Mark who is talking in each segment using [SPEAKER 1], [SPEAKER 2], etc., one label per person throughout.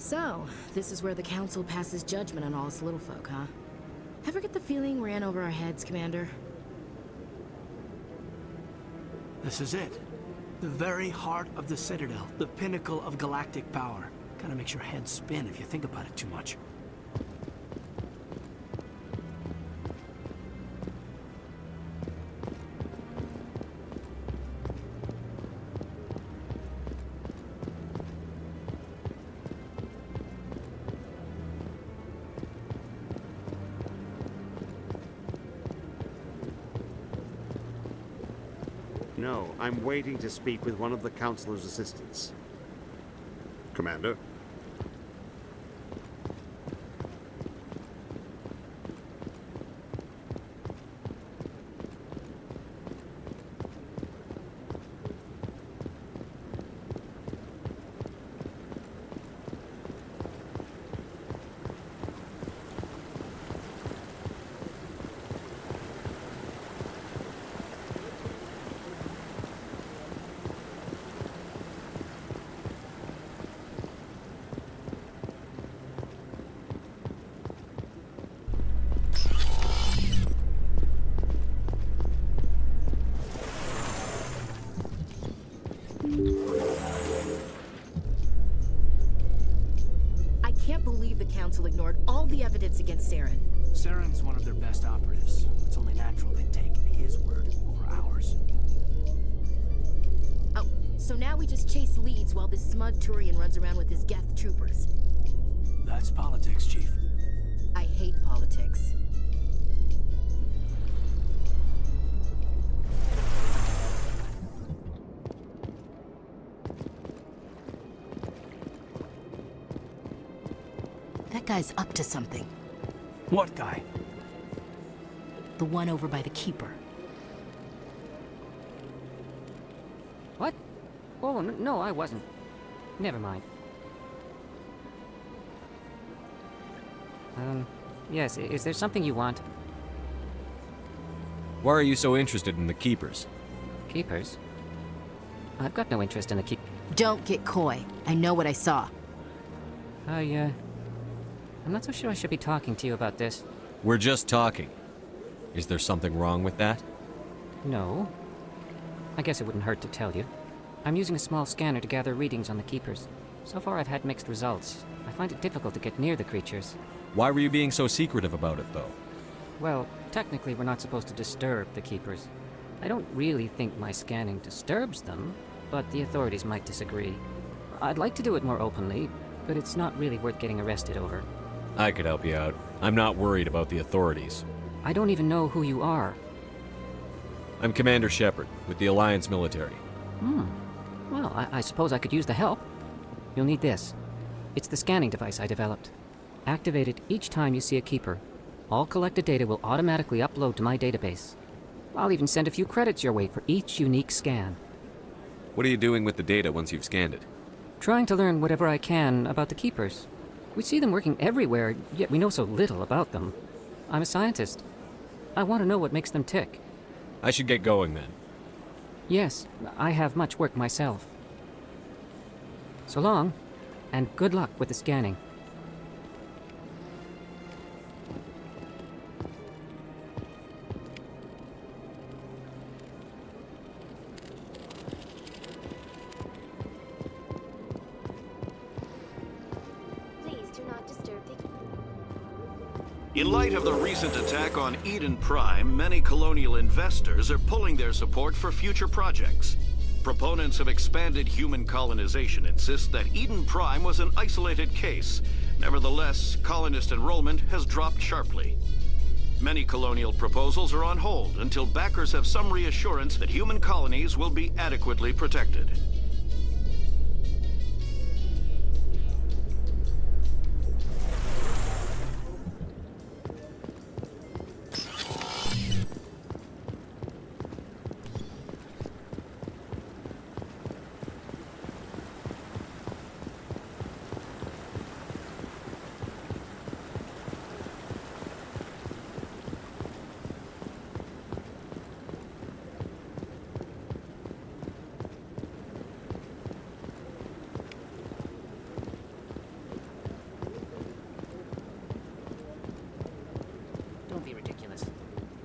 [SPEAKER 1] So, this is where the Council passes judgment on all us little folk, huh? Ever get the feeling we're in over our heads, Commander?
[SPEAKER 2] This is it. The very heart of the Citadel, the pinnacle of galactic power. Kinda makes your head spin if you think about it too much.
[SPEAKER 3] No, I'm waiting to speak with one of the Councilor's assistants.
[SPEAKER 4] Commander?
[SPEAKER 1] I can't believe the Council ignored all the evidence against Saren.
[SPEAKER 2] Saren's one of their best operatives. It's only natural they'd take his word over ours.
[SPEAKER 1] Oh, so now we just chase leads while this smug Turian runs around with his Geth troopers.
[SPEAKER 2] That's politics, Chief.
[SPEAKER 1] I hate politics. That guy's up to something.
[SPEAKER 2] What guy?
[SPEAKER 1] The one over by the Keeper.
[SPEAKER 5] What? Oh, no, I wasn't. Never mind. Yes, is there something you want?
[SPEAKER 6] Why are you so interested in the Keepers?
[SPEAKER 5] Keepers? I've got no interest in the
[SPEAKER 1] Don't get coy. I know what I saw.
[SPEAKER 5] I'm not so sure I should be talking to you about this.
[SPEAKER 6] We're just talking. Is there something wrong with that?
[SPEAKER 5] No. I guess it wouldn't hurt to tell you. I'm using a small scanner to gather readings on the Keepers. So far I've had mixed results. I find it difficult to get near the creatures.
[SPEAKER 6] Why were you being so secretive about it, though?
[SPEAKER 5] Well, technically we're not supposed to disturb the Keepers. I don't really think my scanning disturbs them, but the authorities might disagree. I'd like to do it more openly, but it's not really worth getting arrested over.
[SPEAKER 6] I could help you out. I'm not worried about the authorities.
[SPEAKER 5] I don't even know who you are.
[SPEAKER 6] I'm Commander Shepard, with the Alliance military.
[SPEAKER 5] Well, I suppose I could use the help. You'll need this. It's the scanning device I developed. Activate it each time you see a Keeper. All collected data will automatically upload to my database. I'll even send a few credits your way for each unique scan.
[SPEAKER 6] What are you doing with the data once you've scanned it?
[SPEAKER 5] Trying to learn whatever I can about the Keepers. We see them working everywhere, yet we know so little about them. I'm a scientist. I want to know what makes them tick.
[SPEAKER 6] I should get going then.
[SPEAKER 5] Yes, I have much work myself. So long, and good luck with the scanning.
[SPEAKER 7] In light of the recent attack on Eden Prime, many colonial investors are pulling their support for future projects. Proponents of expanded human colonization insist that Eden Prime was an isolated case. Nevertheless, colonist enrollment has dropped sharply. Many colonial proposals are on hold until backers have some reassurance that human colonies will be adequately protected.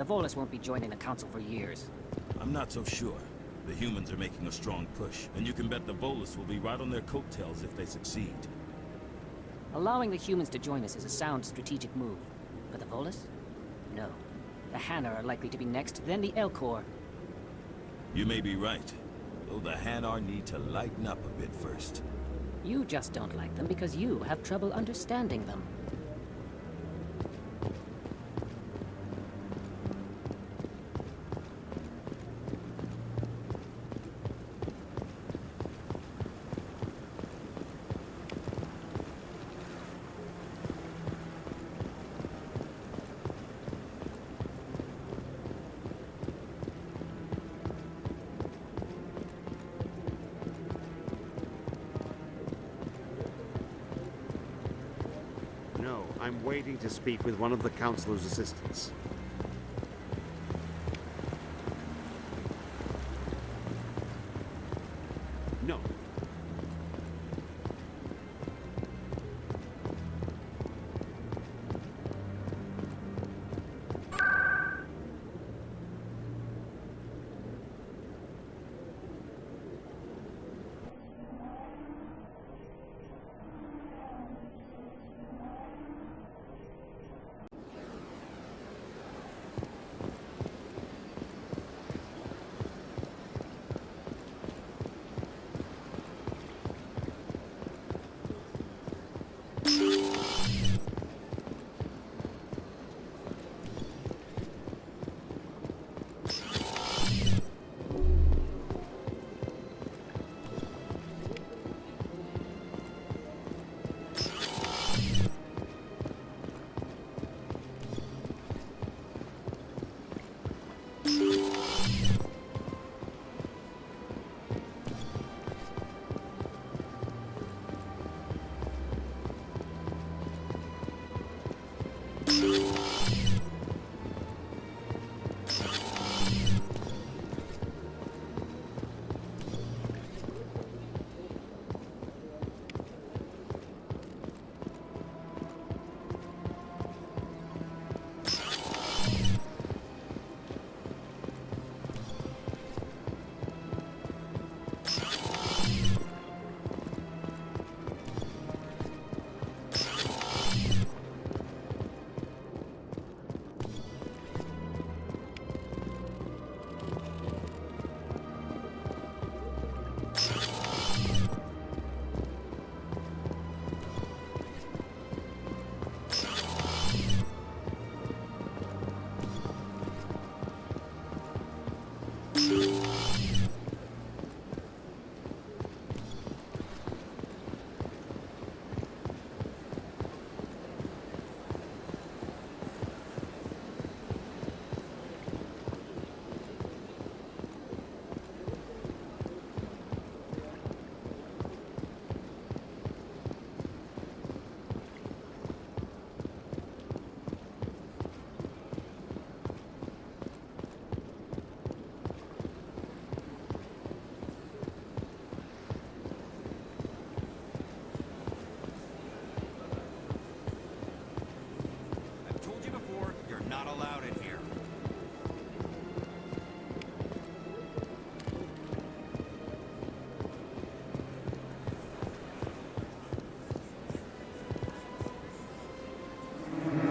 [SPEAKER 5] The Volus won't be joining the Council for years.
[SPEAKER 8] I'm not so sure. The humans are making a strong push, and you can bet the Volus will be right on their coattails if they succeed.
[SPEAKER 5] Allowing the humans to join us is a sound strategic move. But the Volus? No. The Hanar are likely to be next, then the Elcor.
[SPEAKER 8] You may be right, though the Hanar need to lighten up a bit first.
[SPEAKER 5] You just don't like them because you have trouble understanding them.
[SPEAKER 3] No, I'm waiting to speak with one of the Councilor's assistants. No.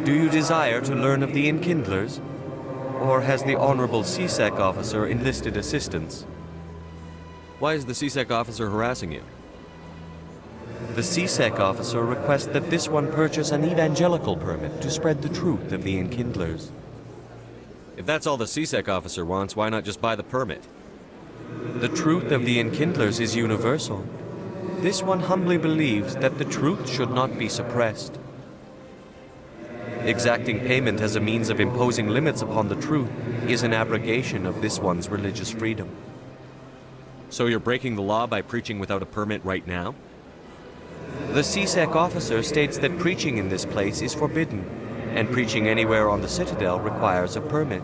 [SPEAKER 9] Do you desire to learn of the Enkindlers? Or has the Honorable C-Sec officer enlisted assistance?
[SPEAKER 6] Why is the C-Sec officer harassing you?
[SPEAKER 9] The C-Sec officer requests that this one purchase an evangelical permit to spread the truth of the Enkindlers.
[SPEAKER 6] If that's all the C-Sec officer wants, why not just buy the permit?
[SPEAKER 9] The truth of the Enkindlers is universal. This one humbly believes that the truth should not be suppressed. Exacting payment as a means of imposing limits upon the truth is an abrogation of this one's religious freedom.
[SPEAKER 6] So you're breaking the law by preaching without a permit right now?
[SPEAKER 9] The C-Sec officer states that preaching in this place is forbidden, and preaching anywhere on the Citadel requires a permit.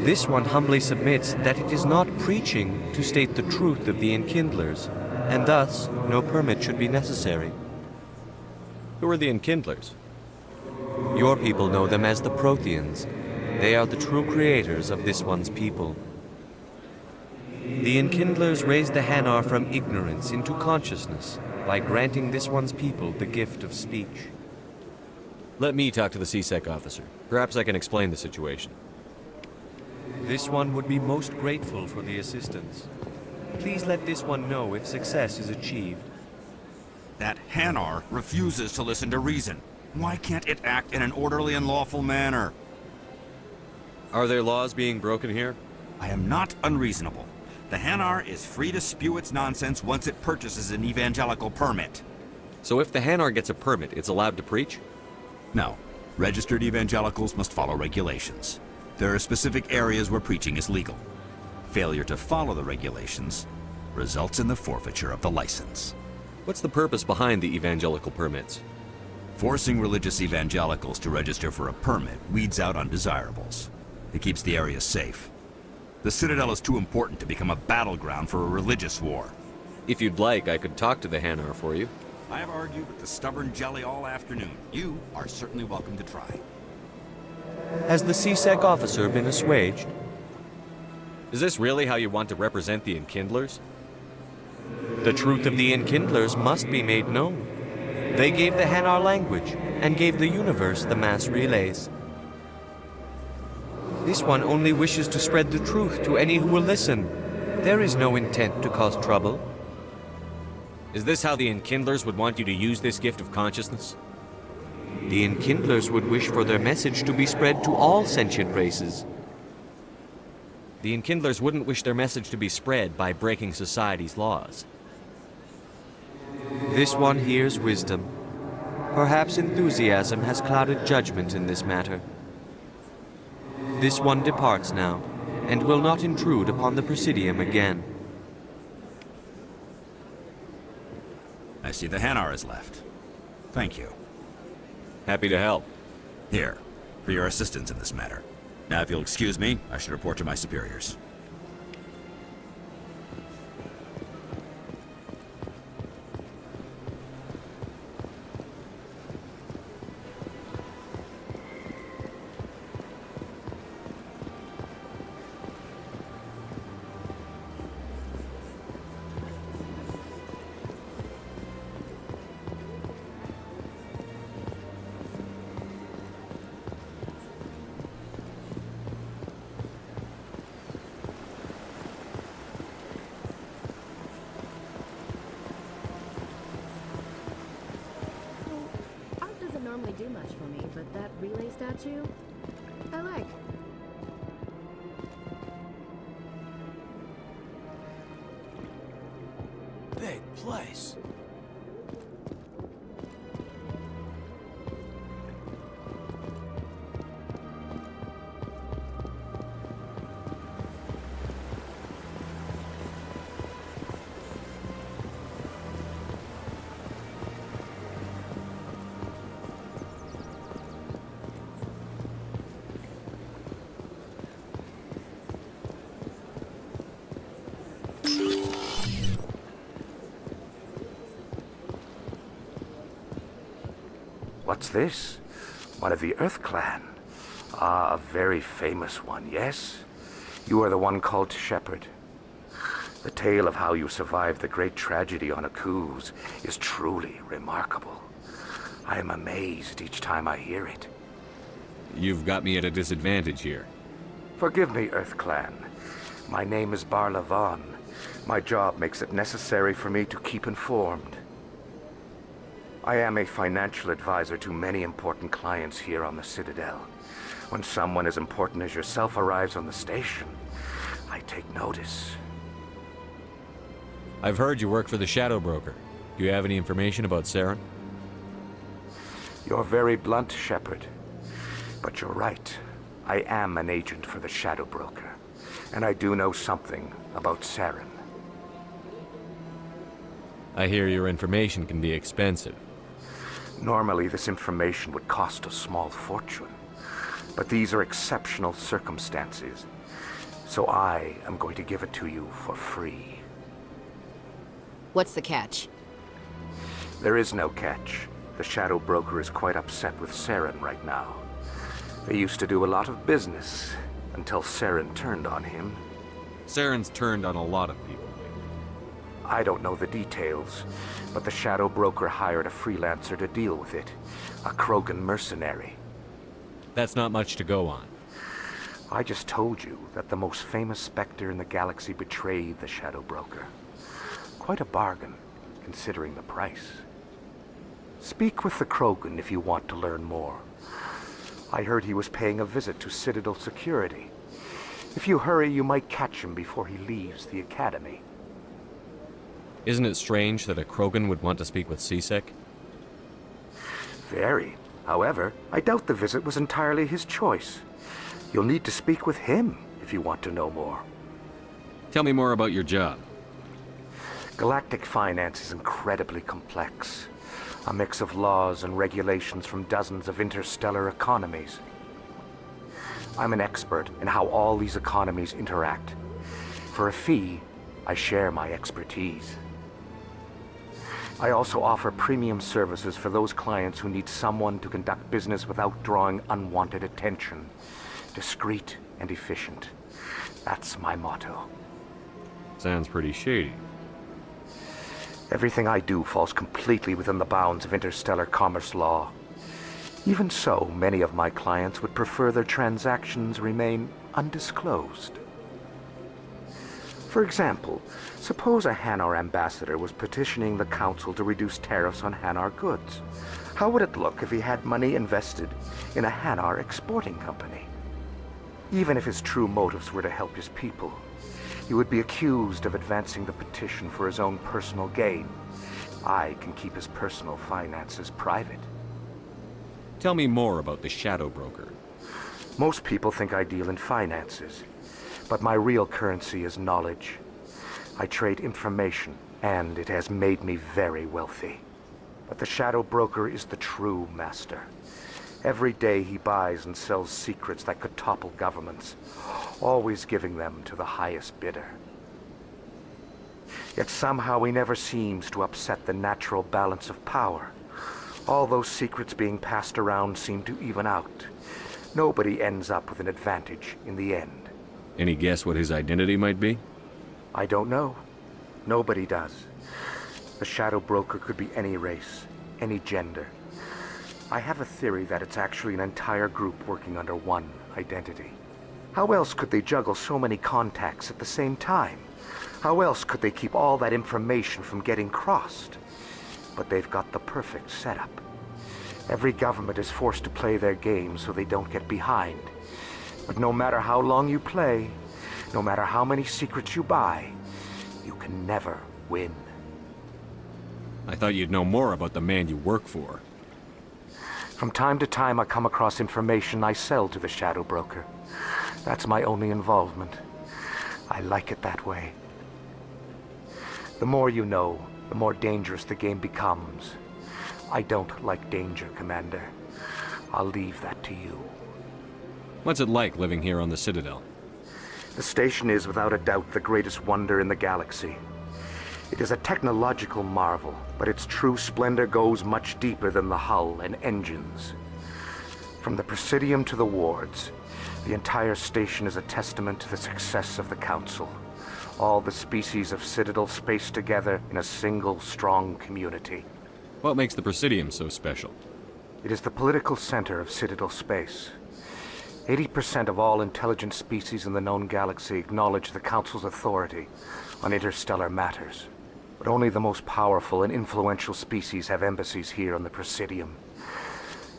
[SPEAKER 9] This one humbly submits that it is not preaching to state the truth of the Enkindlers, and thus no permit should be necessary.
[SPEAKER 6] Who are the Enkindlers?
[SPEAKER 9] Your people know them as the Protheans. They are the true creators of this one's people. The Enkindlers raised the Hanar from ignorance into consciousness by granting this one's people the gift of speech.
[SPEAKER 6] Let me talk to the CSEC officer. Perhaps I can explain the situation.
[SPEAKER 9] This one would be most grateful for the assistance. Please let this one know if success is achieved.
[SPEAKER 10] That Hanar refuses to listen to reason. Why can't it act in an orderly and lawful manner?
[SPEAKER 6] Are there laws being broken here?
[SPEAKER 10] I am not unreasonable. The Hanar is free to spew its nonsense once it purchases an evangelical permit.
[SPEAKER 6] So if the Hanar gets a permit, it's allowed to preach?
[SPEAKER 10] No. Registered evangelicals must follow regulations. There are specific areas where preaching is legal. Failure to follow the regulations results in the forfeiture of the license.
[SPEAKER 6] What's the purpose behind the evangelical permits?
[SPEAKER 10] Forcing religious evangelicals to register for a permit weeds out undesirables. It keeps the area safe. The Citadel is too important to become a battleground for a religious war.
[SPEAKER 6] If you'd like, I could talk to the Hanar for you.
[SPEAKER 10] I have argued with the stubborn jelly all afternoon. You are certainly welcome to try.
[SPEAKER 9] Has the CSEC officer been assuaged?
[SPEAKER 6] Is this really how you want to represent the Enkindlers?
[SPEAKER 9] The truth of the Enkindlers must be made known. They gave the Hanar language and gave the universe the mass relays. This one only wishes to spread the truth to any who will listen. There is no intent to cause trouble.
[SPEAKER 6] Is this how the Enkindlers would want you to use this gift of consciousness?
[SPEAKER 9] The Enkindlers would wish for their message to be spread to all sentient races.
[SPEAKER 6] The Enkindlers wouldn't wish their message to be spread by breaking society's laws.
[SPEAKER 9] This one hears wisdom. Perhaps enthusiasm has clouded judgment in this matter. This one departs now, and will not intrude upon the Presidium again.
[SPEAKER 10] I see the Hanar is left. Thank you.
[SPEAKER 6] Happy to help.
[SPEAKER 10] Here, for your assistance in this matter. Now, if you'll excuse me, I should report to my superiors.
[SPEAKER 1] Art doesn't normally do much for me, but that relay statue, I like.
[SPEAKER 2] Big place.
[SPEAKER 11] What's this? One of the Earth Clan. Ah, a very famous one, yes? You are the one called Shepard. The tale of how you survived the great tragedy on Akuz is truly remarkable. I am amazed each time I hear it.
[SPEAKER 6] You've got me at a disadvantage here.
[SPEAKER 11] Forgive me, Earth Clan. My name is Barla Vaughn. My job makes it necessary for me to keep informed. I am a financial advisor to many important clients here on the Citadel. When someone as important as yourself arrives on the station, I take notice.
[SPEAKER 6] I've heard you work for the Shadow Broker. Do you have any information about Saren?
[SPEAKER 11] You're very blunt, Shepard. But you're right. I am an agent for the Shadow Broker. And I do know something about Saren.
[SPEAKER 6] I hear your information can be expensive.
[SPEAKER 11] Normally, this information would cost a small fortune. But these are exceptional circumstances. So I am going to give it to you for free.
[SPEAKER 12] What's the catch?
[SPEAKER 11] There is no catch. The Shadow Broker is quite upset with Saren right now. They used to do a lot of business until Saren turned on him.
[SPEAKER 6] Saren's turned on a lot of people.
[SPEAKER 11] I don't know the details, but the Shadow Broker hired a freelancer to deal with it. A Krogan mercenary.
[SPEAKER 6] That's not much to go on.
[SPEAKER 11] I just told you that the most famous Spectre in the galaxy betrayed the Shadow Broker. Quite a bargain, considering the price. Speak with the Krogan if you want to learn more. I heard he was paying a visit to Citadel Security. If you hurry, you might catch him before he leaves the Academy.
[SPEAKER 6] Isn't it strange that a Krogan would want to speak with CSEC?
[SPEAKER 11] Very. However, I doubt the visit was entirely his choice. You'll need to speak with him if you want to know more.
[SPEAKER 6] Tell me more about your job.
[SPEAKER 11] Galactic finance is incredibly complex. A mix of laws and regulations from dozens of interstellar economies. I'm an expert in how all these economies interact. For a fee, I share my expertise. I also offer premium services for those clients who need someone to conduct business without drawing unwanted attention. Discreet and efficient. That's my motto.
[SPEAKER 6] Sounds pretty shady.
[SPEAKER 11] Everything I do falls completely within the bounds of interstellar commerce law. Even so, many of my clients would prefer their transactions remain undisclosed. For example, suppose a Hanar ambassador was petitioning the Council to reduce tariffs on Hanar goods. How would it look if he had money invested in a Hanar exporting company? Even if his true motives were to help his people, he would be accused of advancing the petition for his own personal gain. I can keep his personal finances private.
[SPEAKER 6] Tell me more about the Shadow Broker.
[SPEAKER 11] Most people think I deal in finances, but my real currency is knowledge. I trade information, and it has made me very wealthy. But the Shadow Broker is the true master. Every day he buys and sells secrets that could topple governments, always giving them to the highest bidder. Yet somehow he never seems to upset the natural balance of power. All those secrets being passed around seem to even out. Nobody ends up with an advantage in the end.
[SPEAKER 6] Any guess what his identity might be?
[SPEAKER 11] I don't know. Nobody does. The Shadow Broker could be any race, any gender. I have a theory that it's actually an entire group working under one identity. How else could they juggle so many contacts at the same time? How else could they keep all that information from getting crossed? But they've got the perfect setup. Every government is forced to play their game so they don't get behind. But no matter how long you play, no matter how many secrets you buy, you can never win.
[SPEAKER 6] I thought you'd know more about the man you work for.
[SPEAKER 11] From time to time, I come across information I sell to the Shadow Broker. That's my only involvement. I like it that way. The more you know, the more dangerous the game becomes. I don't like danger, Commander. I'll leave that to you.
[SPEAKER 6] What's it like living here on the Citadel?
[SPEAKER 11] The station is without a doubt the greatest wonder in the galaxy. It is a technological marvel, but its true splendor goes much deeper than the hull and engines. From the Presidium to the wards, the entire station is a testament to the success of the Council. All the species of Citadel spaced together in a single, strong community.
[SPEAKER 6] What makes the Presidium so special?
[SPEAKER 11] It is the political center of Citadel space. 80% of all intelligent species in the known galaxy acknowledge the Council's authority on interstellar matters. But only the most powerful and influential species have embassies here on the Presidium.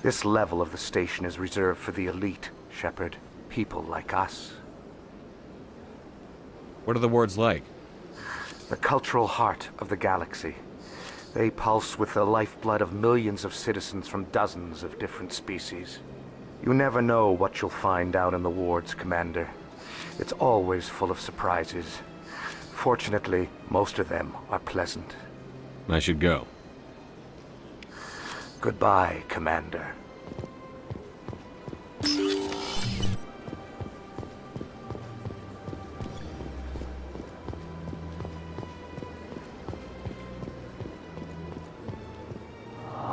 [SPEAKER 11] This level of the station is reserved for the elite, Shepard. People like us.
[SPEAKER 6] What are the wards like?
[SPEAKER 11] The cultural heart of the galaxy. They pulse with the lifeblood of millions of citizens from dozens of different species. You never know what you'll find down in the wards, Commander. It's always full of surprises. Fortunately, most of them are pleasant.
[SPEAKER 6] I should go.
[SPEAKER 11] Goodbye, Commander.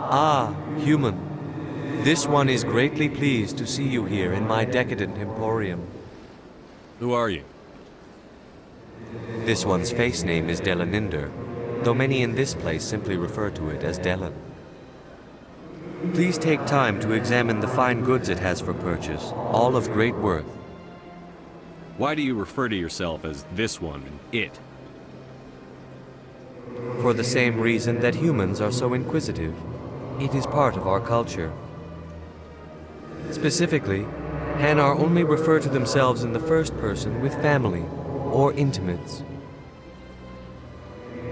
[SPEAKER 9] Ah, Human, this one is greatly pleased to see you here in my decadent emporium.
[SPEAKER 6] Who are you?
[SPEAKER 9] This one's face name is Delaninder, though many in this place simply refer to it as Delan. Please take time to examine the fine goods it has for purchase, all of great worth.
[SPEAKER 6] Why do you refer to yourself as this one and it?
[SPEAKER 9] For the same reason that humans are so inquisitive. It is part of our culture. Specifically, Hanar only refer to themselves in the first person with family or intimates.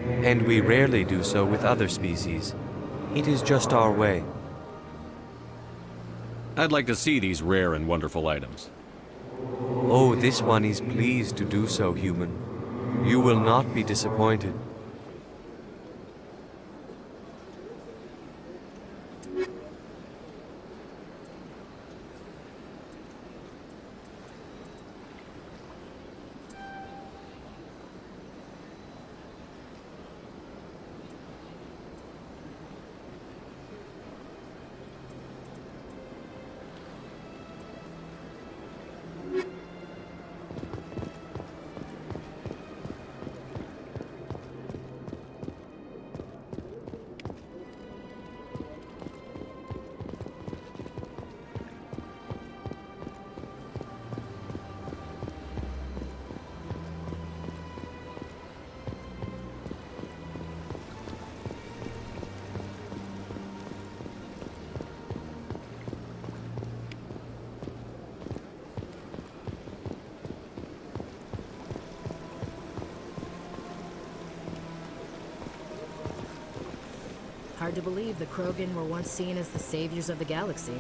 [SPEAKER 9] And we rarely do so with other species. It is just our way.
[SPEAKER 6] I'd like to see these rare and wonderful items.
[SPEAKER 9] Oh, this one is pleased to do so, human. You will not be disappointed.
[SPEAKER 1] Hard to believe the Krogan were once seen as the saviors of the galaxy.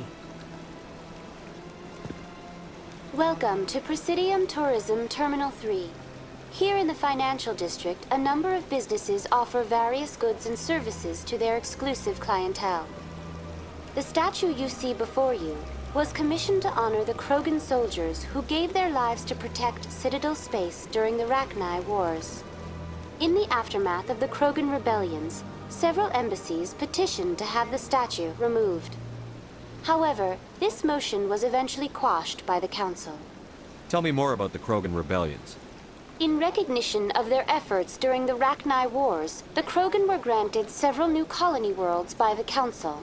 [SPEAKER 12] Welcome to Presidium Tourism Terminal 3. Here in the financial district, a number of businesses offer various goods and services to their exclusive clientele. The statue you see before you was commissioned to honor the Krogan soldiers who gave their lives to protect Citadel space during the Rachni Wars. In the aftermath of the Krogan rebellions, several embassies petitioned to have the statue removed. However, this motion was eventually quashed by the Council.
[SPEAKER 6] Tell me more about the Krogan rebellions.
[SPEAKER 12] In recognition of their efforts during the Rachni Wars, the Krogan were granted several new colony worlds by the Council.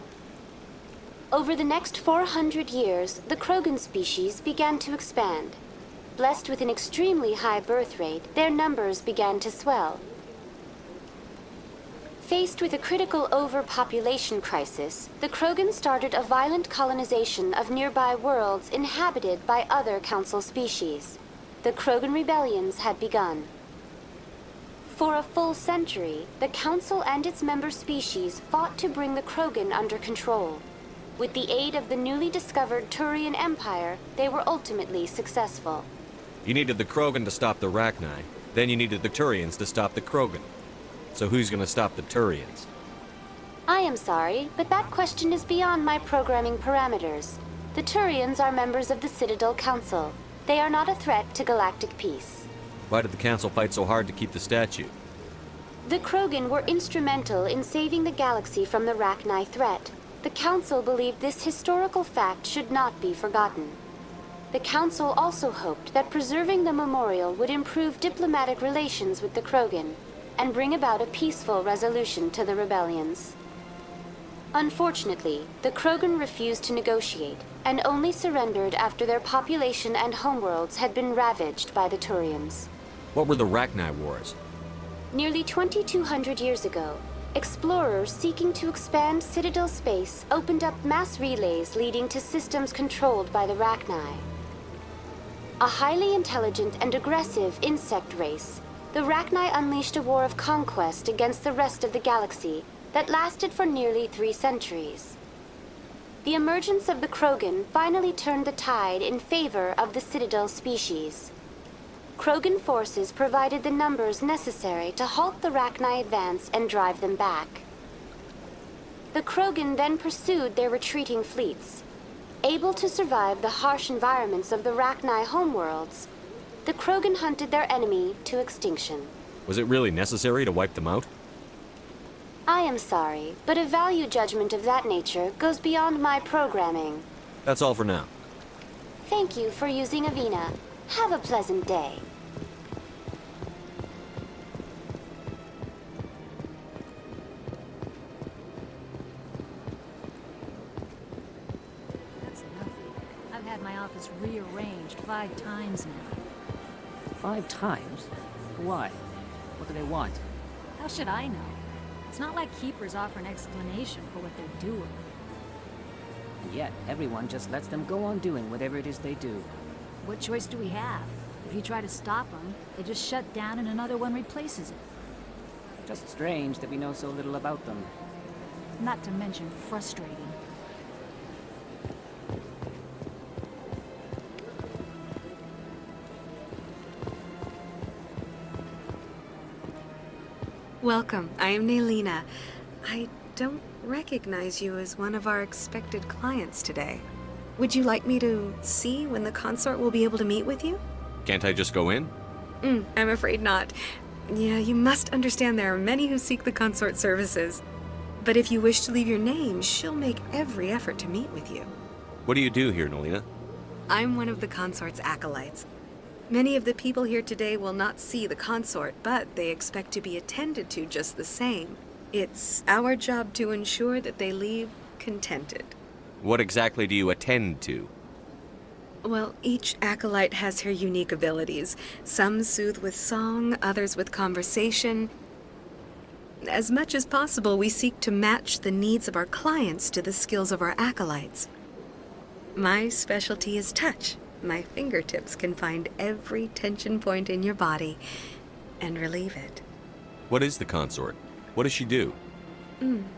[SPEAKER 12] Over the next 400 years, the Krogan species began to expand. Blessed with an extremely high birth rate, their numbers began to swell. Faced with a critical overpopulation crisis, the Krogan started a violent colonization of nearby worlds inhabited by other Council species. The Krogan rebellions had begun. For a full century, the Council and its member species fought to bring the Krogan under control. With the aid of the newly discovered Turian Empire, they were ultimately successful.
[SPEAKER 6] You needed the Krogan to stop the Rachni, then you needed the Turians to stop the Krogan. So who's gonna stop the Turians?
[SPEAKER 12] I am sorry, but that question is beyond my programming parameters. The Turians are members of the Citadel Council. They are not a threat to galactic peace.
[SPEAKER 6] Why did the Council fight so hard to keep the statue?
[SPEAKER 12] The Krogan were instrumental in saving the galaxy from the Rachni threat. The Council believed this historical fact should not be forgotten. The Council also hoped that preserving the memorial would improve diplomatic relations with the Krogan and bring about a peaceful resolution to the rebellions. Unfortunately, the Krogan refused to negotiate and only surrendered after their population and homeworlds had been ravaged by the Turians.
[SPEAKER 6] What were the Rachni Wars?
[SPEAKER 12] Nearly 2,200 years ago, explorers seeking to expand Citadel space opened up mass relays leading to systems controlled by the Rachni. A highly intelligent and aggressive insect race, the Rachni unleashed a war of conquest against the rest of the galaxy that lasted for nearly 3 centuries. The emergence of the Krogan finally turned the tide in favor of the Citadel species. Krogan forces provided the numbers necessary to halt the Rachni advance and drive them back. The Krogan then pursued their retreating fleets. Able to survive the harsh environments of the Rachni homeworlds, the Krogan hunted their enemy to extinction.
[SPEAKER 6] Was it really necessary to wipe them out?
[SPEAKER 12] I am sorry, but a value judgment of that nature goes beyond my programming.
[SPEAKER 6] That's all for now.
[SPEAKER 12] Thank you for using Avina. Have a pleasant day.
[SPEAKER 13] That's nothing. I've had my office rearranged 5 times now.
[SPEAKER 5] 5 times? Why? What do they want?
[SPEAKER 13] How should I know? It's not like Keepers offer an explanation for what they're doing.
[SPEAKER 5] And yet, everyone just lets them go on doing whatever it is they do.
[SPEAKER 13] What choice do we have? If you try to stop them, they just shut down and another one replaces it.
[SPEAKER 5] Just strange that we know so little about them.
[SPEAKER 13] Not to mention frustrating.
[SPEAKER 14] Welcome. I am Naylina. I don't recognize you as one of our expected clients today. Would you like me to see when the consort will be able to meet with you?
[SPEAKER 6] Can't I just go in?
[SPEAKER 14] I'm afraid not. Yeah, you must understand there are many who seek the consort services. But if you wish to leave your name, she'll make every effort to meet with you.
[SPEAKER 6] What do you do here, Nalina?
[SPEAKER 14] I'm one of the consort's acolytes. Many of the people here today will not see the consort, but they expect to be attended to just the same. It's our job to ensure that they leave contented.
[SPEAKER 6] What exactly do you attend to?
[SPEAKER 14] Well, each acolyte has her unique abilities. Some soothe with song, others with conversation. As much as possible, we seek to match the needs of our clients to the skills of our acolytes. My specialty is touch. My fingertips can find every tension point in your body and relieve it.
[SPEAKER 6] What is the consort? What does she do?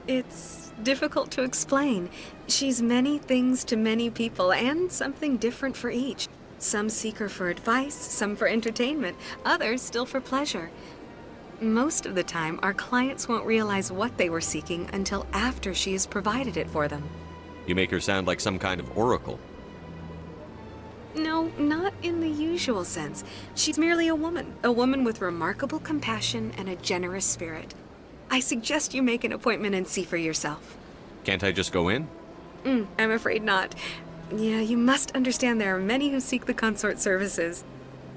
[SPEAKER 14] It's difficult to explain. She's many things to many people, and something different for each. Some seek her for advice, some for entertainment, others still for pleasure. Most of the time, our clients won't realize what they were seeking until after she has provided it for them.
[SPEAKER 6] You make her sound like some kind of oracle.
[SPEAKER 14] No, not in the usual sense. She's merely a woman with remarkable compassion and a generous spirit. I suggest you make an appointment and see for yourself.
[SPEAKER 6] Can't I just go in?
[SPEAKER 14] I'm afraid not. Yeah, you must understand there are many who seek the consort services.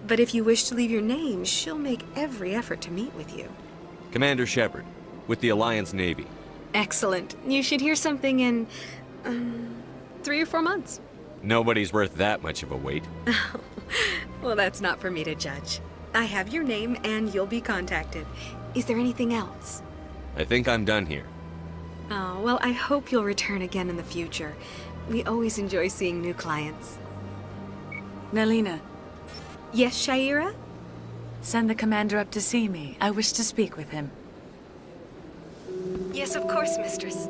[SPEAKER 14] But if you wish to leave your name, she'll make every effort to meet with you.
[SPEAKER 6] Commander Shepard, with the Alliance Navy.
[SPEAKER 14] Excellent. You should hear something in 3 or 4 months.
[SPEAKER 6] Nobody's worth that much of a wait.
[SPEAKER 14] Well, that's not for me to judge. I have your name and you'll be contacted. Is there anything else?
[SPEAKER 6] I think I'm done here.
[SPEAKER 14] Oh, well, I hope you'll return again in the future. We always enjoy seeing new clients.
[SPEAKER 15] Naylina.
[SPEAKER 14] Yes, Sha'ira?
[SPEAKER 15] Send the commander up to see me. I wish to speak with him.
[SPEAKER 14] Yes, of course, mistress.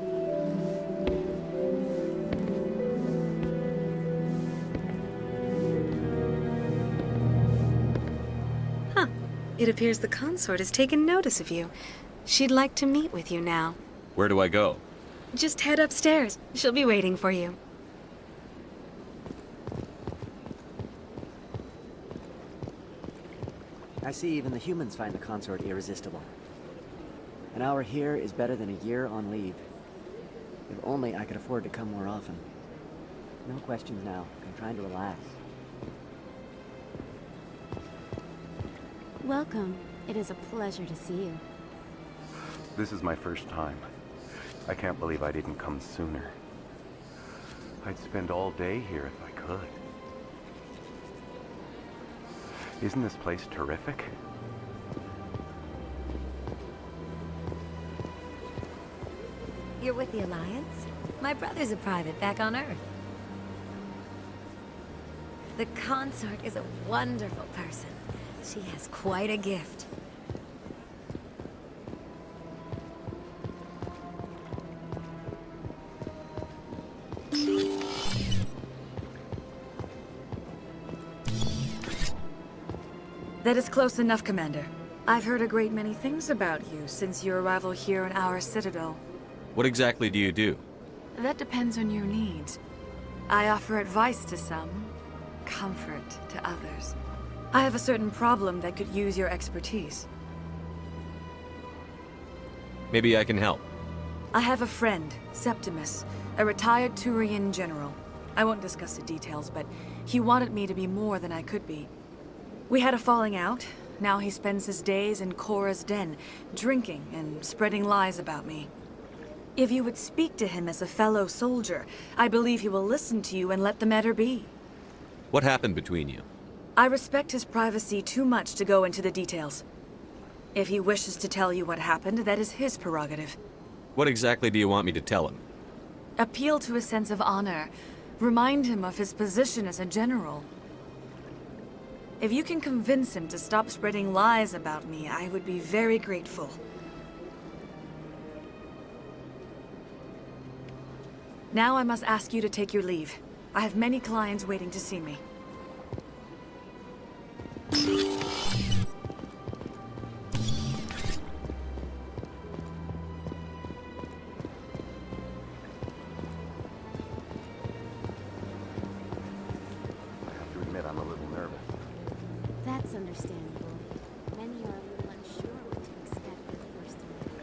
[SPEAKER 14] Huh. It appears the consort has taken notice of you. She'd like to meet with you now.
[SPEAKER 6] Where do I go?
[SPEAKER 14] Just head upstairs. She'll be waiting for you.
[SPEAKER 16] I see even the humans find the consort irresistible. An hour here is better than a year on leave. If only I could afford to come more often. No questions now. I'm trying to relax.
[SPEAKER 17] Welcome. It is a pleasure to see you.
[SPEAKER 11] This is my first time. I can't believe I didn't come sooner. I'd spend all day here if I could. Isn't this place terrific?
[SPEAKER 17] You're with the Alliance? My brother's a private back on Earth. The consort is a wonderful person. She has quite a gift.
[SPEAKER 15] That is close enough, Commander. I've heard a great many things about you since your arrival here in our citadel.
[SPEAKER 6] What exactly do you do?
[SPEAKER 15] That depends on your needs. I offer advice to some, comfort to others. I have a certain problem that could use your expertise.
[SPEAKER 6] Maybe I can help.
[SPEAKER 15] I have a friend, Septimus, a retired Turian general. I won't discuss the details, but he wanted me to be more than I could be. We had a falling out. Now he spends his days in Korra's den, drinking and spreading lies about me. If you would speak to him as a fellow soldier, I believe he will listen to you and let the matter be.
[SPEAKER 6] What happened between you?
[SPEAKER 15] I respect his privacy too much to go into the details. If he wishes to tell you what happened, that is his prerogative.
[SPEAKER 6] What exactly do you want me to tell him?
[SPEAKER 15] Appeal to his sense of honor. Remind him of his position as a general. If you can convince him to stop spreading lies about me, I would be very grateful. Now I must ask you to take your leave. I have many clients waiting to see me.
[SPEAKER 11] I'm a little nervous.
[SPEAKER 12] That's understandable. Many are a little unsure what to expect at first meeting.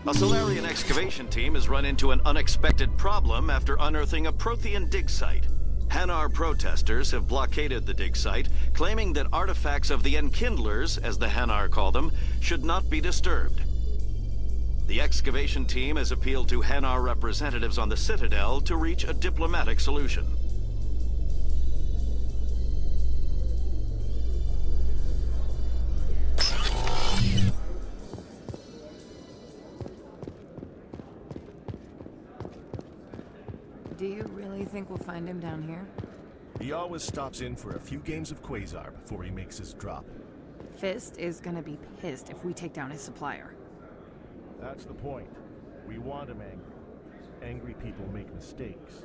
[SPEAKER 7] A Solarian excavation team has run into an unexpected problem after unearthing a Prothean dig site. Hanar protesters have blockaded the dig site, claiming that artifacts of the Enkindlers, as the Hanar call them, should not be disturbed. The excavation team has appealed to Hanar representatives on the Citadel to reach a diplomatic solution.
[SPEAKER 18] Do you really think we'll find him down here?
[SPEAKER 19] He always stops in for a few games of Quasar before he makes his drop.
[SPEAKER 18] Fist is gonna be pissed if we take down his supplier.
[SPEAKER 19] That's the point. We want him angry. Angry people make mistakes.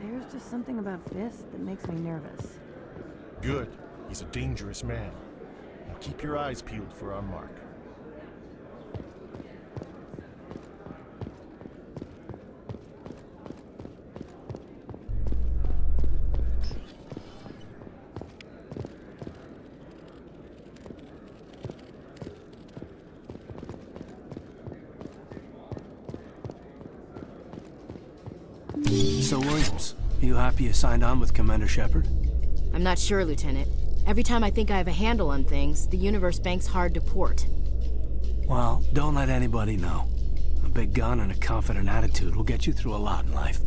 [SPEAKER 18] There's just something about Fist that makes me nervous.
[SPEAKER 19] Good. He's a dangerous man. Now keep your eyes peeled for our mark.
[SPEAKER 2] So, Williams, you happy you signed on with Commander Shepard?
[SPEAKER 1] I'm not sure, Lieutenant. Every time I think I have a handle on things, the universe bank's hard to port.
[SPEAKER 2] Well, don't let anybody know. A big gun and a confident attitude will get you through a lot in life.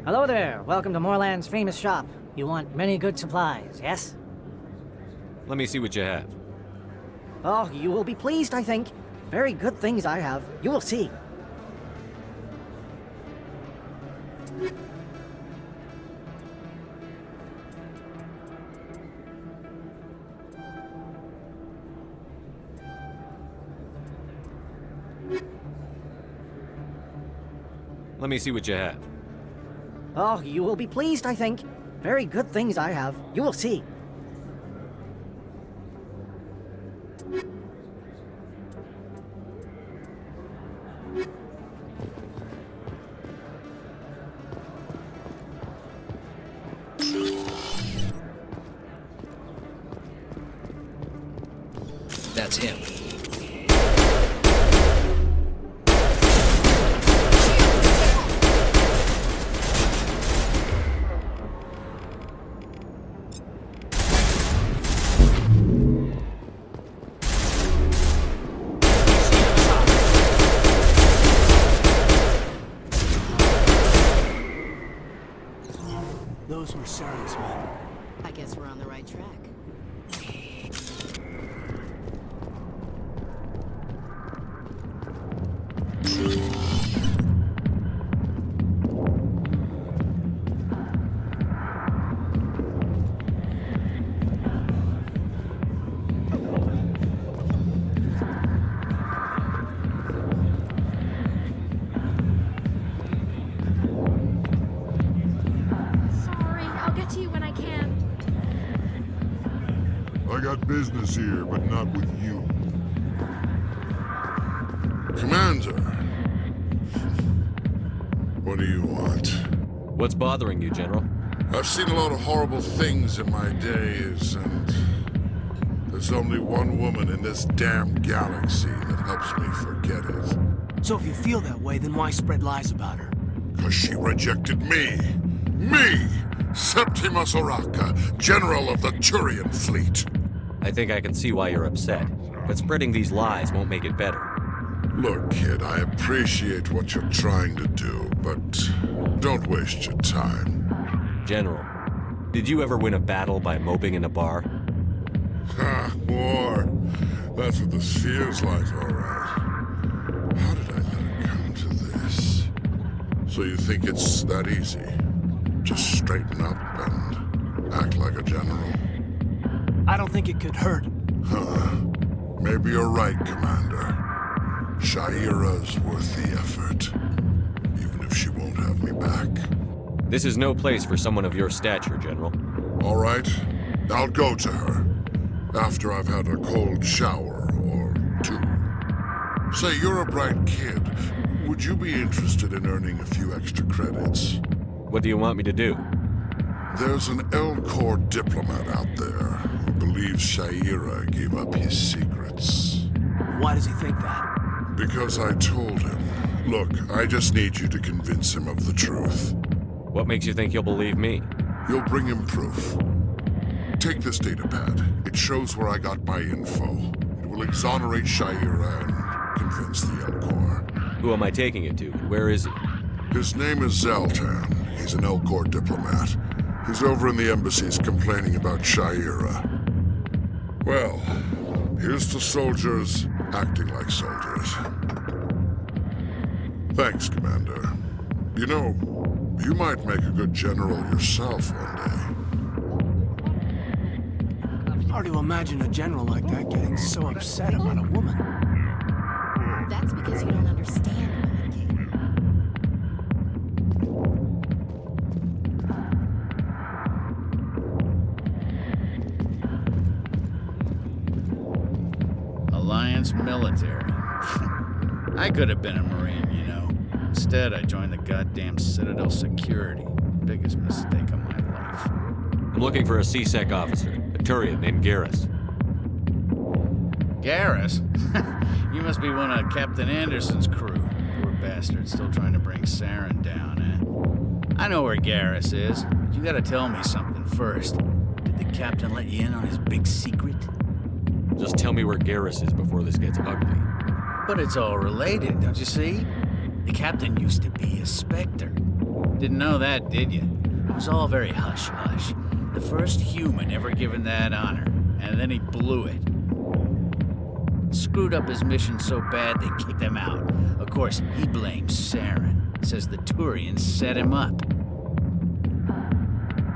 [SPEAKER 16] Hello there. Welcome to Moorland's famous shop. You want many good supplies, yes?
[SPEAKER 6] Let me see what you have.
[SPEAKER 16] Oh, you will be pleased, I think. Very good things I have. You will see.
[SPEAKER 6] Let me see what you have.
[SPEAKER 16] Oh, you will be pleased, I think. Very good things I have. You will see.
[SPEAKER 20] That's him.
[SPEAKER 2] were Saren's men.
[SPEAKER 1] I guess we're on the right track.
[SPEAKER 20] I got business here, but not with you. Commander. What do you want?
[SPEAKER 6] What's bothering you, General?
[SPEAKER 20] I've seen a lot of horrible things in my days, and there's only one woman in this damn galaxy that helps me forget it.
[SPEAKER 2] So if you feel that way, then why spread lies about her?
[SPEAKER 20] 'Cause she rejected me! Me! Septimus Oraka, General of the Turian Fleet!
[SPEAKER 6] I think I can see why you're upset, but spreading these lies won't make it better.
[SPEAKER 20] Look, kid, I appreciate what you're trying to do, but don't waste your time.
[SPEAKER 6] General, did you ever win a battle by moping in a bar?
[SPEAKER 20] Ha, war. That's what this feels like, all right. How did I let it come to this? So you think it's that easy? Just straighten up and act like a general?
[SPEAKER 2] I don't think it could hurt.
[SPEAKER 20] Huh. Maybe you're right, Commander. Sha'ira's worth the effort. Even if she won't have me back.
[SPEAKER 6] This is no place for someone of your stature, General.
[SPEAKER 20] All right. I'll go to her. After I've had a cold shower or two. Say, you're a bright kid. Would you be interested in earning a few extra credits?
[SPEAKER 6] What do you want me to do?
[SPEAKER 20] There's an Elcor diplomat out there who believes Sha'ira gave up his secrets.
[SPEAKER 2] Why does he think that?
[SPEAKER 20] Because I told him. Look, I just need you to convince him of the truth.
[SPEAKER 6] What makes you think he'll believe me?
[SPEAKER 20] You'll bring him proof. Take this datapad. It shows where I got my info. It will exonerate Sha'ira and convince the Elcor.
[SPEAKER 6] Who am I taking it to? Where is he?
[SPEAKER 20] His name is Zaltan. He's an Elcor diplomat. He's over in the embassies complaining about Sha'ira. Well, here's to soldiers acting like soldiers. Thanks, Commander. You know, you might make a good general yourself one day.
[SPEAKER 2] Hard to imagine a general like that getting so upset about a woman.
[SPEAKER 1] That's because you don't understand women, Kate.
[SPEAKER 21] Alliance military. I could have been a Marine, you know. Instead, I joined the goddamn Citadel security. Biggest mistake of my life.
[SPEAKER 6] I'm looking for a C-Sec officer, a Turian named Garrus.
[SPEAKER 21] Garrus? You must be one of Captain Anderson's crew. Poor bastard, still trying to bring Saren down, eh? I know where Garrus is, but you gotta tell me something first. Did the captain let you in on his big secret?
[SPEAKER 6] Just tell me where Garrus is before this gets ugly.
[SPEAKER 21] But it's all related, don't you see? The captain used to be a Spectre. Didn't know that, did you? It was all very hush-hush. The first human ever given that honor, and then he blew it. Screwed up his mission so bad they kicked him out. Of course, he blames Saren. Says the Turians set him up.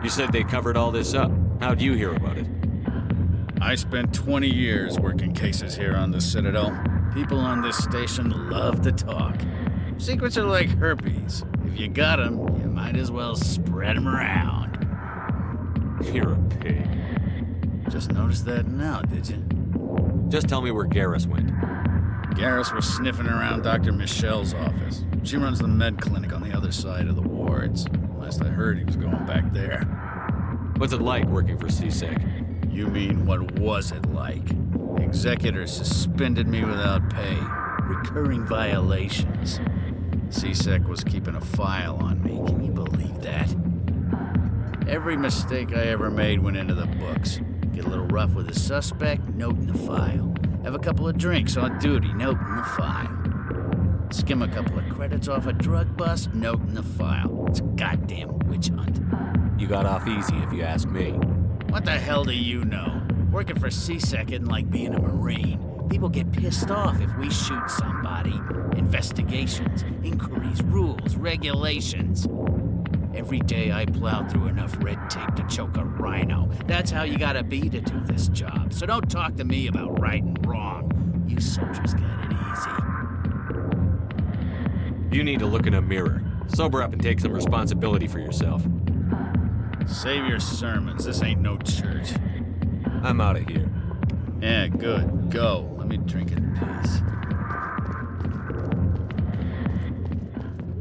[SPEAKER 6] You said they covered all this up. How'd you hear about it?
[SPEAKER 21] I spent 20 years working cases here on the Citadel. People on this station love to talk. Secrets are like herpes. If you got them, you might as well spread them around.
[SPEAKER 6] You're a pig.
[SPEAKER 21] Just noticed that now, did you?
[SPEAKER 6] Just tell me where Garrus went.
[SPEAKER 21] Garrus was sniffing around Dr. Michelle's office. She runs the med clinic on the other side of the wards. Last I heard, he was going back there.
[SPEAKER 6] What's it like working for C-Sec?
[SPEAKER 21] You mean, what was it like? The executor suspended me without pay. Recurring violations. C-Sec was keeping a file on me. Can you believe that? Every mistake I ever made went into the books. Get a little rough with a suspect, note in the file. Have a couple of drinks on duty, note in the file. Skim a couple of credits off a drug bust, note in the file. It's a goddamn witch hunt.
[SPEAKER 6] you got off easy, if you ask me.
[SPEAKER 21] What the hell do you know? Working for CSEC isn't like being a Marine. People get pissed off if we shoot somebody. Investigations, inquiries, rules, regulations. Every day I plow through enough red tape to choke a rhino. That's how you gotta be to do this job. So don't talk to me about right and wrong. You soldiers got it easy.
[SPEAKER 6] You need to look in a mirror. Sober up and take some responsibility for yourself.
[SPEAKER 21] Save your sermons. This ain't no church.
[SPEAKER 6] I'm out of here.
[SPEAKER 21] Yeah, good. Go. Let me drink in peace.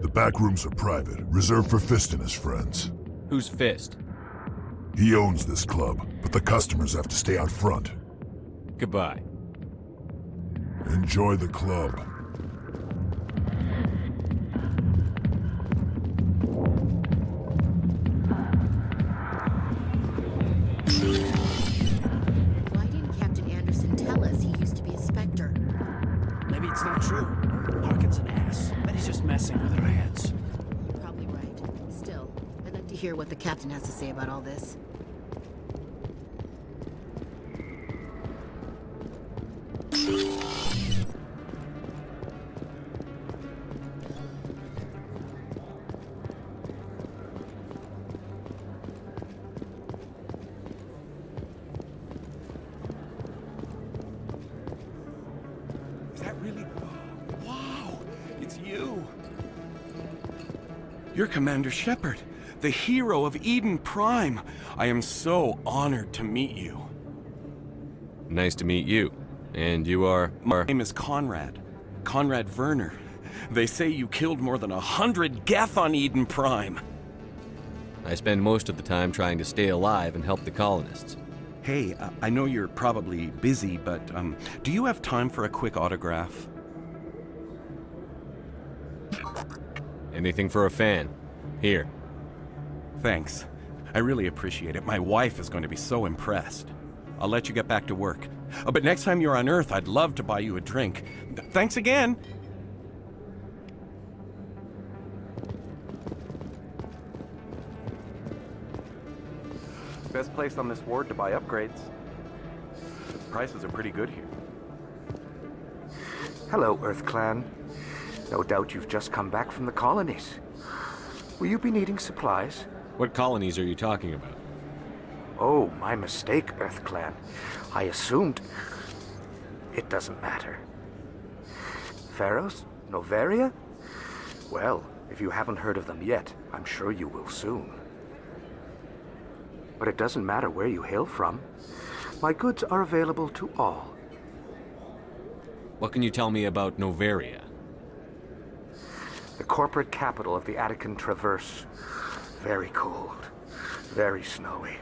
[SPEAKER 20] The back rooms are private, reserved for Fist and his friends.
[SPEAKER 6] Who's Fist?
[SPEAKER 20] He owns this club, but the customers have to stay out front.
[SPEAKER 6] Goodbye.
[SPEAKER 20] Enjoy the club.
[SPEAKER 1] Why didn't Captain Anderson tell us he used to be a Spectre?
[SPEAKER 2] Maybe it's not true. Harkin's an ass. But he's just messing with our heads.
[SPEAKER 1] You're probably right. Still, I'd like to hear what the captain has to say about all this.
[SPEAKER 4] Is that really? Wow! It's you! You're Commander Shepard, the hero of Eden Prime. I am so honored to meet you.
[SPEAKER 6] Nice to meet you. And you are?
[SPEAKER 4] My name is Conrad. Conrad Werner. They say you killed more than 100 Geth on Eden Prime.
[SPEAKER 6] I spend most of the time trying to stay alive and help the colonists.
[SPEAKER 4] Hey, I know you're probably busy, but do you have time for a quick autograph?
[SPEAKER 6] Anything for a fan. Here.
[SPEAKER 4] Thanks. I really appreciate it. My wife is going to be so impressed. I'll let you get back to work. But next time you're on Earth, I'd love to buy you a drink. Thanks again!
[SPEAKER 11] Best place on this ward to buy upgrades. Prices are pretty good here. Hello, Earth Clan. No doubt you've just come back from the colonies. Will you be needing supplies?
[SPEAKER 6] What colonies are you talking about?
[SPEAKER 11] Oh, my mistake, Earth Clan. I assumed... It doesn't matter. Pharos? Noveria? Well, if you haven't heard of them yet, I'm sure you will soon. But it doesn't matter where you hail from. My goods are available to all.
[SPEAKER 6] What can you tell me about Noveria?
[SPEAKER 11] The corporate capital of the Attican Traverse. Very cold. Very snowy.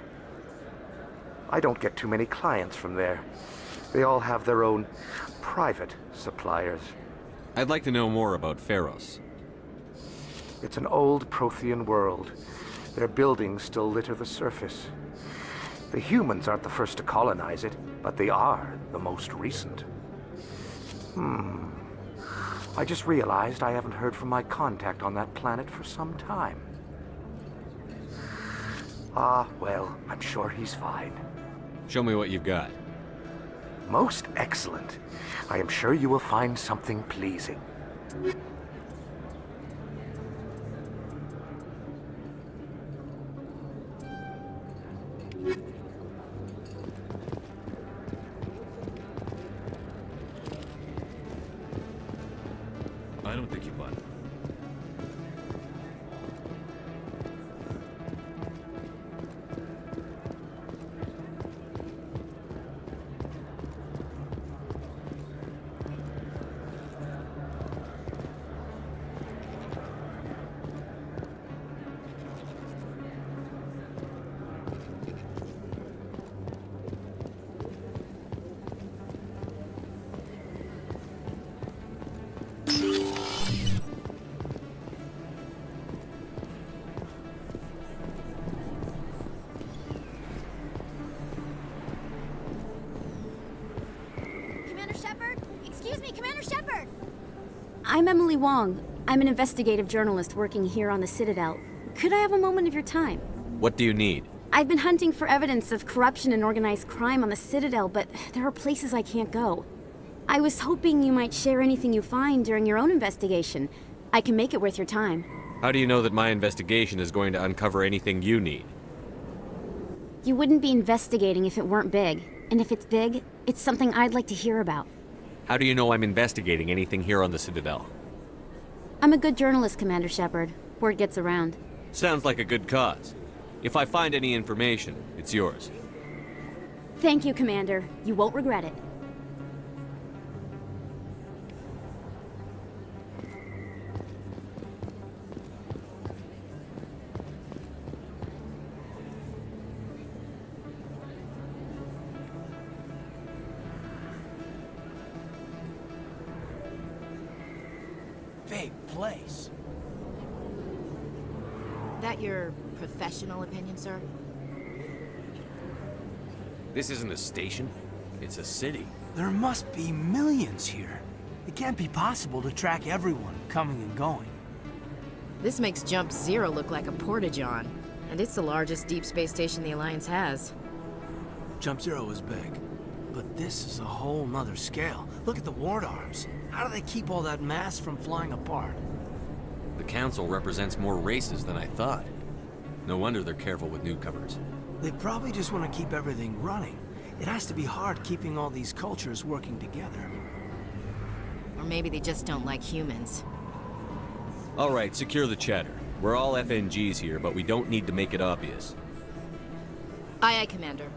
[SPEAKER 11] I don't get too many clients from there. They all have their own private suppliers.
[SPEAKER 6] I'd like to know more about Pharos.
[SPEAKER 11] It's an old Prothean world. Their buildings still litter the surface. The humans aren't the first to colonize it, but they are the most recent. I just realized I haven't heard from my contact on that planet for some time. Ah, well, I'm sure he's fine.
[SPEAKER 6] Show me what you've got.
[SPEAKER 11] Most excellent. I am sure you will find something pleasing.
[SPEAKER 8] I don't think you bought it.
[SPEAKER 12] I'm Emily Wong. I'm an investigative journalist working here on the Citadel. Could I have a moment of your time?
[SPEAKER 6] What do you need?
[SPEAKER 3] I've been hunting for evidence of corruption and organized crime on the Citadel, but there are places I can't go. I was hoping you might share anything you find during your own investigation. I can make it worth your time.
[SPEAKER 6] How do you know that my investigation is going to uncover anything you need?
[SPEAKER 3] You wouldn't be investigating if it weren't big. And if it's big, it's something I'd like to hear about.
[SPEAKER 6] How do you know I'm investigating anything here on the Citadel?
[SPEAKER 3] I'm a good journalist, Commander Shepard. Word gets around.
[SPEAKER 6] Sounds like a good cause. If I find any information, it's yours.
[SPEAKER 3] Thank you, Commander. You won't regret it.
[SPEAKER 2] Big place.
[SPEAKER 1] That your professional opinion, sir?
[SPEAKER 6] This isn't a station. It's a city.
[SPEAKER 2] There must be millions here. It can't be possible to track everyone coming and going.
[SPEAKER 1] This makes Jump Zero look like a porta-john, and it's the largest deep space station the Alliance has.
[SPEAKER 2] Jump Zero is big, but this is a whole nother scale. Look at the ward arms. How do they keep all that mass from flying apart?
[SPEAKER 6] The Council represents more races than I thought. No wonder they're careful with newcomers.
[SPEAKER 2] They probably just want to keep everything running. It has to be hard keeping all these cultures working together.
[SPEAKER 1] Or maybe they just don't like humans.
[SPEAKER 6] All right, secure the chatter. We're all FNGs here, but we don't need to make it obvious.
[SPEAKER 1] Aye, aye, Commander.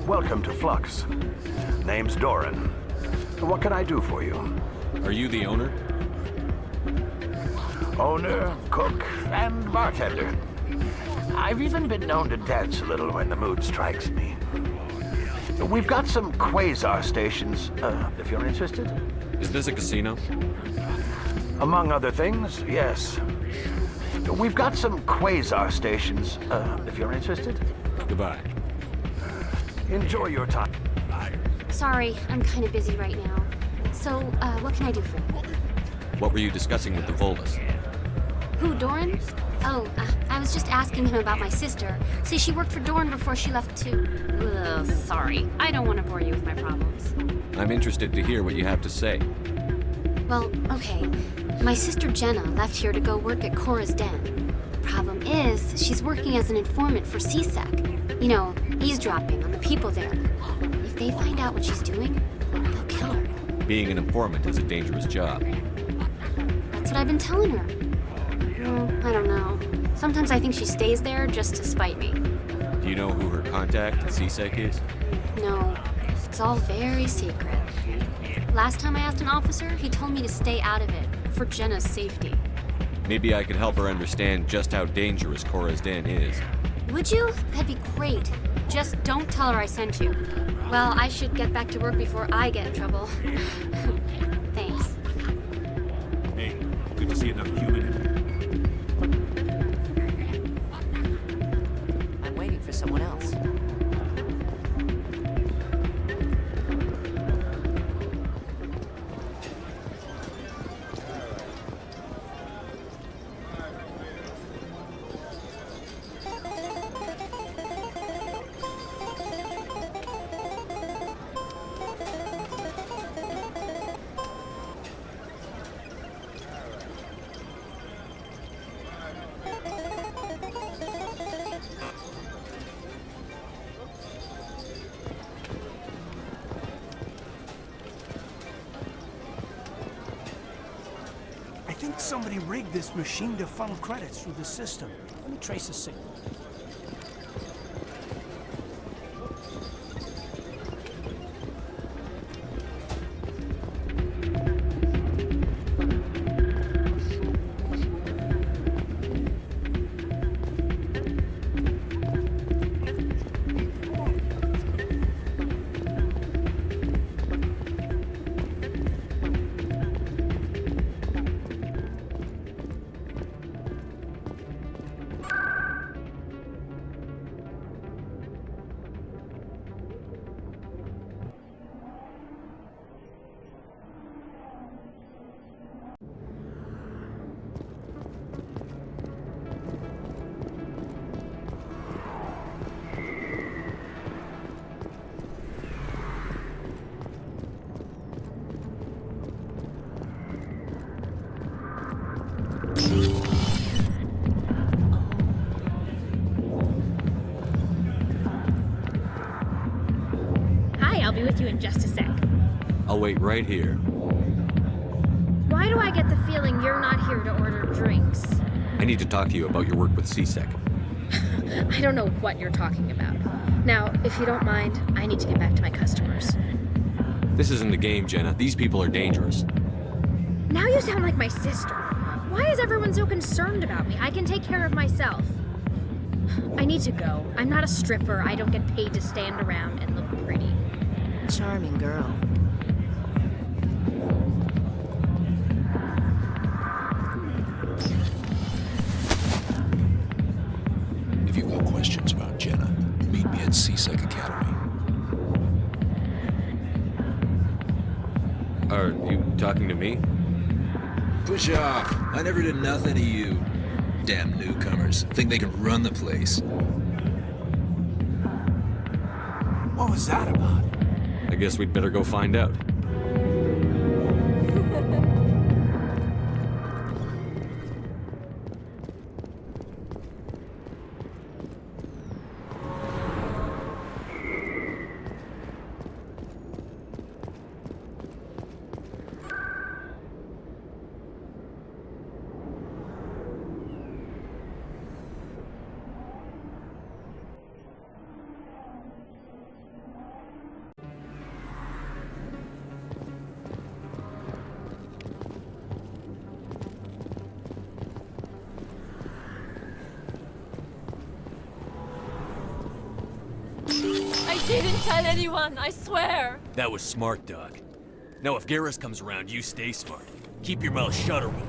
[SPEAKER 22] Welcome to Flux. Name's Doran. What can I do for you?
[SPEAKER 6] Are you the owner?
[SPEAKER 22] Owner, cook, and bartender. I've even been known to dance a little when the mood strikes me. We've got some quasar stations, if you're interested.
[SPEAKER 6] Is this a casino?
[SPEAKER 22] Among other things, yes. We've got some quasar stations, if you're interested.
[SPEAKER 6] Goodbye.
[SPEAKER 22] Enjoy your time.
[SPEAKER 12] Sorry, I'm kind of busy right now. So, what can I do for you?
[SPEAKER 6] What were you discussing with the Volus?
[SPEAKER 12] Who, Doran? Oh, I was just asking him about my sister. See, she worked for Doran before she left to... Ugh, sorry. I don't want to bore you with my problems.
[SPEAKER 6] I'm interested to hear what you have to say.
[SPEAKER 12] Well, okay. My sister Jenna left here to go work at Cora's Den. The problem is, she's working as an informant for CSEC. You know, eavesdropping on the people there. If they find out what she's doing, they'll kill her.
[SPEAKER 6] Being an informant is a dangerous job.
[SPEAKER 12] That's what I've been telling her. Well, I don't know. Sometimes I think she stays there just to spite me.
[SPEAKER 6] Do you know who her contact at CSEC is?
[SPEAKER 12] No, it's all very secret. Last time I asked an officer, he told me to stay out of it, for Jenna's safety.
[SPEAKER 6] Maybe I could help her understand just how dangerous Cora's Den is.
[SPEAKER 12] Would you? That'd be great. Just don't tell her I sent you. Well, I should get back to work before I get in trouble. Thanks.
[SPEAKER 10] Hey, good to see another human in here.
[SPEAKER 16] I'm waiting for someone else.
[SPEAKER 2] Somebody rigged this machine to funnel credits through the system. Let me trace the signal.
[SPEAKER 5] I'll be with you in just a sec.
[SPEAKER 6] I'll wait right here.
[SPEAKER 5] Why do I get the feeling you're not here to order drinks?
[SPEAKER 6] I need to talk to you about your work with CSEC.
[SPEAKER 5] I don't know what you're talking about. Now, if you don't mind, I need to get back to my customers.
[SPEAKER 6] This isn't a game, Jenna. These people are dangerous.
[SPEAKER 5] Now you sound like my sister. Why is everyone so concerned about me? I can take care of myself. I need to go. I'm not a stripper. I don't get paid to stand around and look pretty.
[SPEAKER 1] Charming girl.
[SPEAKER 9] If you've got questions about Jenna, meet me at CSEC Academy.
[SPEAKER 6] Are you talking to me?
[SPEAKER 9] Push off. I never did nothing to you. Damn newcomers. Think they can run the place.
[SPEAKER 2] What was that about?
[SPEAKER 6] I guess we'd better go find out.
[SPEAKER 23] I didn't tell anyone, I swear!
[SPEAKER 6] That was smart, Doug. Now if Garrus comes around, you stay smart. Keep your mouth shut or we'll...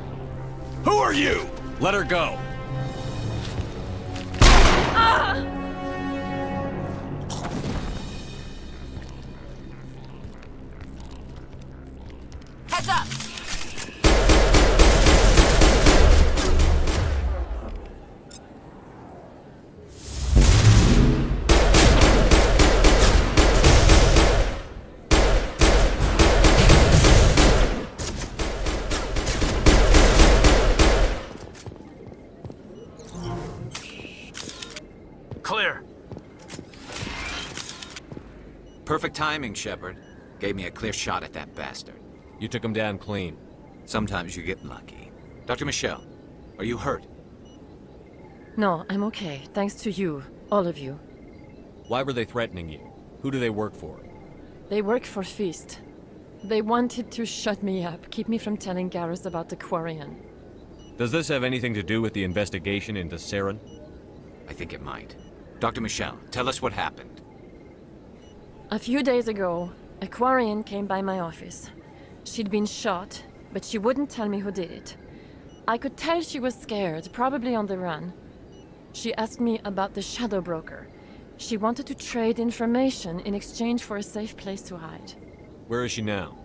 [SPEAKER 6] Who are you? Let her go.
[SPEAKER 23] Ah! Heads up!
[SPEAKER 2] Clear.
[SPEAKER 24] Perfect timing, Shepard. Gave me a clear shot at that bastard.
[SPEAKER 6] You took him down clean.
[SPEAKER 24] Sometimes you get lucky. Dr. Michelle, are you hurt?
[SPEAKER 23] No, I'm okay. Thanks to you. All of you.
[SPEAKER 6] Why were they threatening you? Who do they work for?
[SPEAKER 23] They work for Feast. They wanted to shut me up, keep me from telling Garrus about the Quarian.
[SPEAKER 6] Does this have anything to do with the investigation into Saren?
[SPEAKER 24] I think it might. Dr. Michelle, tell us what happened.
[SPEAKER 23] A few days ago, a Quarian came by my office. She'd been shot, but she wouldn't tell me who did it. I could tell she was scared, probably on the run. She asked me about the Shadow Broker. She wanted to trade information in exchange for a safe place to hide.
[SPEAKER 6] Where is she now?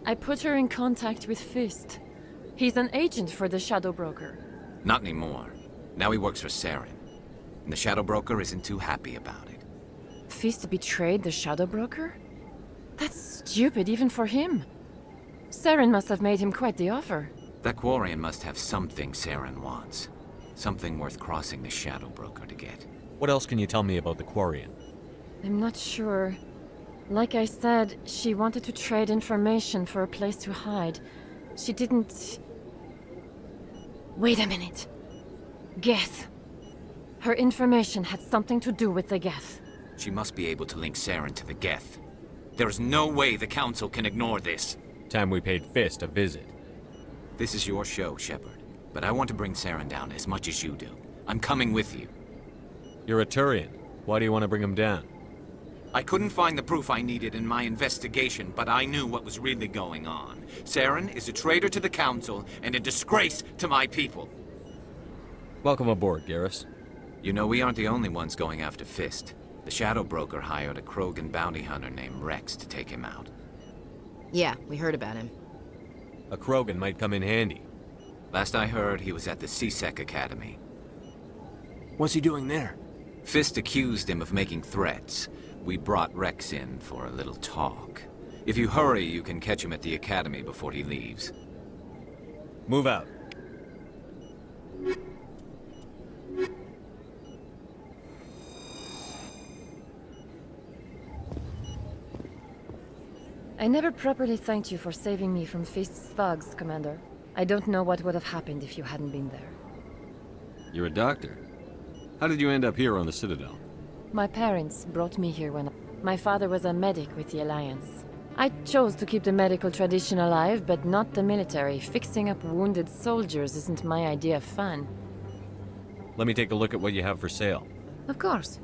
[SPEAKER 23] I put her in contact with Fist. He's an agent for the Shadow Broker.
[SPEAKER 24] Not anymore. Now he works for Saren. And the Shadow Broker isn't too happy about it.
[SPEAKER 23] Fist betrayed the Shadow Broker? That's stupid even for him. Saren must have made him quite the offer.
[SPEAKER 24] That Quarian must have something Saren wants. Something worth crossing the Shadow Broker to get.
[SPEAKER 6] What else can you tell me about the Quarian?
[SPEAKER 23] I'm not sure. Like I said, she wanted to trade information for a place to hide. She didn't... Wait a minute. Geth. Her information had something to do with the Geth.
[SPEAKER 24] She must be able to link Saren to the Geth. There is no way the Council can ignore this.
[SPEAKER 6] Time we paid Fist a visit.
[SPEAKER 24] This is your show, Shepard. But I want to bring Saren down as much as you do. I'm coming with you.
[SPEAKER 6] You're a Turian. Why do you want to bring him down?
[SPEAKER 24] I couldn't find the proof I needed in my investigation, but I knew what was really going on. Saren is a traitor to the Council and a disgrace to my people.
[SPEAKER 6] Welcome aboard, Garrus.
[SPEAKER 24] You know, we aren't the only ones going after Fist. The Shadow Broker hired a Krogan bounty hunter named Rex to take him out.
[SPEAKER 1] Yeah, we heard about him.
[SPEAKER 6] A Krogan might come in handy.
[SPEAKER 24] Last I heard, he was at the C-Sec Academy.
[SPEAKER 2] What's he doing there?
[SPEAKER 24] Fist accused him of making threats. We brought Rex in for a little talk. If you hurry, you can catch him at the Academy before he leaves.
[SPEAKER 6] Move out.
[SPEAKER 23] I never properly thanked you for saving me from Fist's thugs, Commander. I don't know what would have happened if you hadn't been there.
[SPEAKER 6] You're a doctor. How did you end up here on the Citadel?
[SPEAKER 23] My parents brought me here when my father was a medic with the Alliance. I chose to keep the medical tradition alive, but not the military. Fixing up wounded soldiers isn't my idea of fun.
[SPEAKER 6] Let me take a look at what you have for sale.
[SPEAKER 23] Of course.